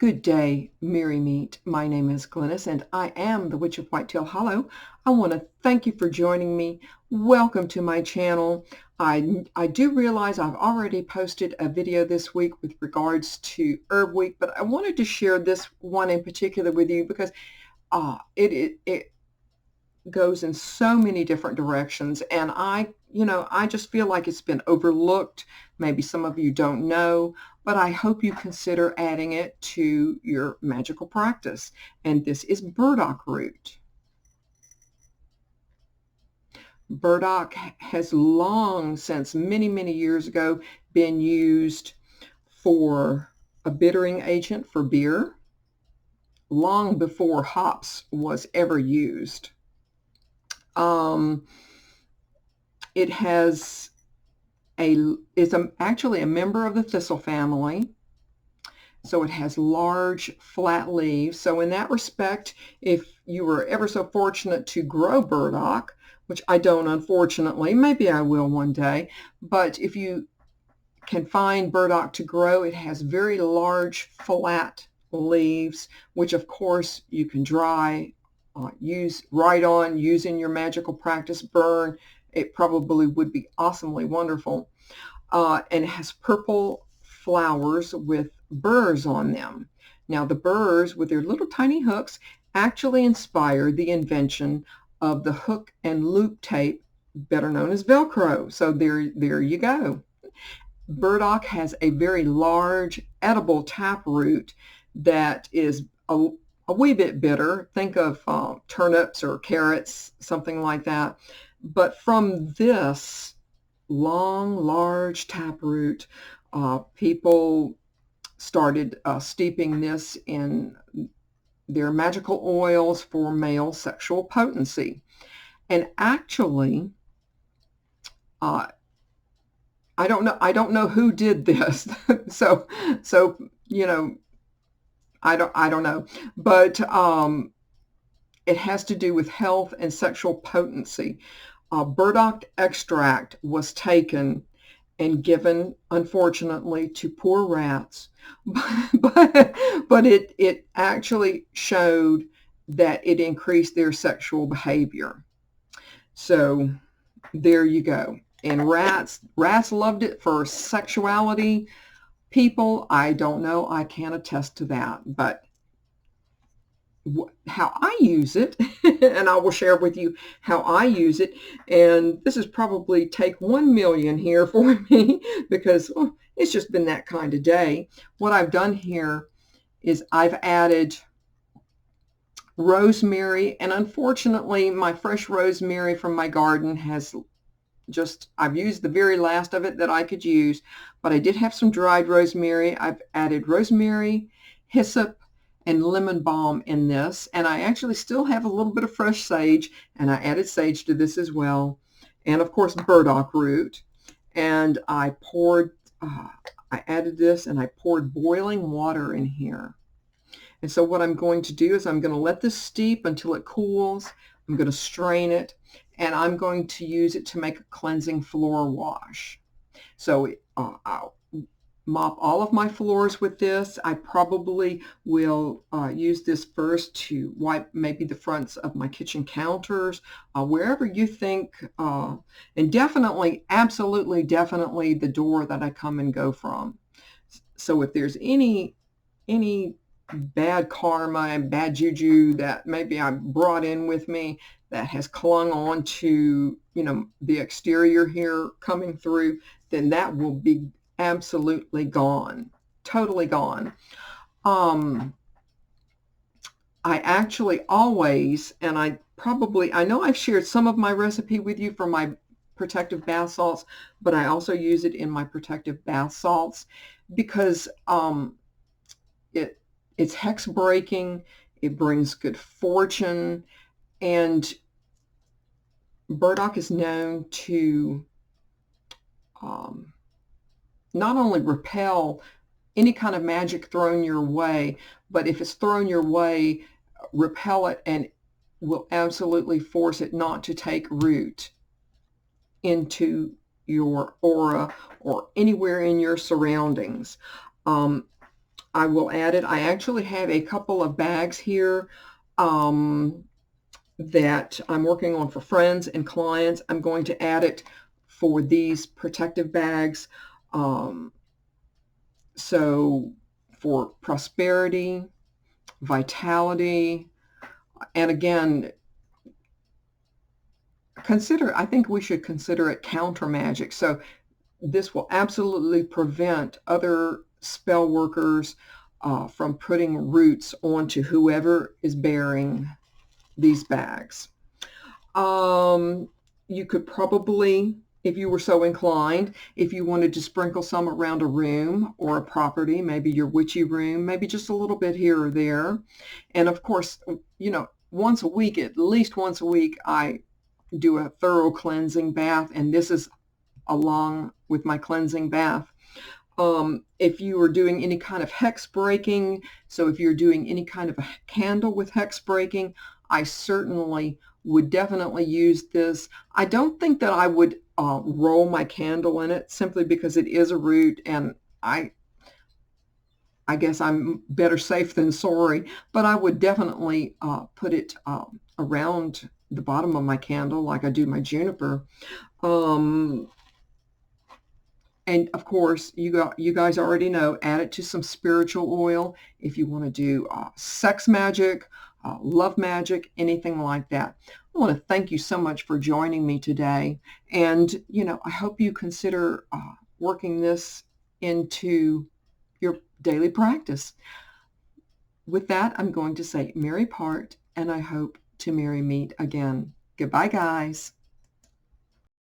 Good day, Merry Meet. My name is Glennis, and I am the Witch of Whitetail Hollow. I want to thank you for joining me. Welcome to my channel. I do realize I've already posted a video this week with regards to Herb Week, but I wanted to share this one in particular with you because it goes in so many different directions, and I just feel like it's been overlooked. Maybe some of you don't know, but I hope you consider adding it to your magical practice. And this is burdock root. Burdock has long since, many years ago, been used for a bittering agent for beer, long before hops was ever used. It has actually a member of the thistle family. So it has large flat leaves. So in that respect, if you were ever so fortunate to grow burdock, which I don't, unfortunately, maybe I will one day, but if you can find burdock to grow, it has very large flat leaves, which of course you can dry, use in your magical practice, burn. It probably would be awesomely wonderful. And it has purple flowers with burrs on them. Now the burrs with their little tiny hooks actually inspired the invention of the hook and loop tape, better known as Velcro. So there you go. Burdock has a very large edible taproot that is a wee bit bitter. Think of turnips or carrots, something like that. But from this long, large taproot, people started steeping this in their magical oils for male sexual potency. And actually, I don't know who did this. so I don't know, but it has to do with health and sexual potency. Burdock extract was taken and given, unfortunately, to poor rats, but it actually showed that it increased their sexual behavior. So there you go. And rats loved it for sexuality. People, I don't know, I can't attest to that, but how I use it, and I will share with you how I use it. And this is probably take 1 million here for me because it's just been that kind of day. What I've done here is I've added rosemary, and unfortunately my fresh rosemary from my garden has I've used the very last of it that I could use, but I did have some dried rosemary. I've added rosemary, hyssop, and lemon balm in this, and I actually still have a little bit of fresh sage, and I added sage to this as well, and of course burdock root. And I added this, and I poured boiling water in here. And so what I'm going to do is I'm going to let this steep until it cools. I'm going to strain it, and I'm going to use it to make a cleansing floor wash. So I'll mop all of my floors with this. I probably will use this first to wipe maybe the fronts of my kitchen counters, wherever you think, and definitely, absolutely, definitely the door that I come and go from. So if there's any bad karma and bad juju that maybe I brought in with me that has clung on to, the exterior here coming through, then that will be absolutely gone, totally gone. I actually always, and I know I've shared some of my recipe with you for my protective bath salts, but I also use it in my protective bath salts because it's hex breaking, it brings good fortune, and burdock is known to not only repel any kind of magic thrown your way, but if it's thrown your way, repel it and will absolutely force it not to take root into your aura or anywhere in your surroundings. I will add it. I actually have a couple of bags here that I'm working on for friends and clients. I'm going to add it for these protective bags. So for prosperity, vitality, and again, I think we should consider it counter magic. So this will absolutely prevent other spell workers from putting roots onto whoever is bearing these bags. You could probably, if you were so inclined, if you wanted to sprinkle some around a room or a property, maybe your witchy room, maybe just a little bit here or there. And of course, once a week, at least once a week, I do a thorough cleansing bath, and this is along with my cleansing bath. If you are doing any kind of hex breaking, so if you're doing any kind of a candle with hex breaking, I certainly would definitely use this. I don't think that I would roll my candle in it, simply because it is a root, and I guess I'm better safe than sorry, but I would definitely put it around the bottom of my candle like I do my juniper. And of course, you guys already know, add it to some spiritual oil if you want to do sex magic, love magic, anything like that. I want to thank you so much for joining me today. And, I hope you consider working this into your daily practice. With that, I'm going to say merry part, and I hope to merry meet again. Goodbye, guys.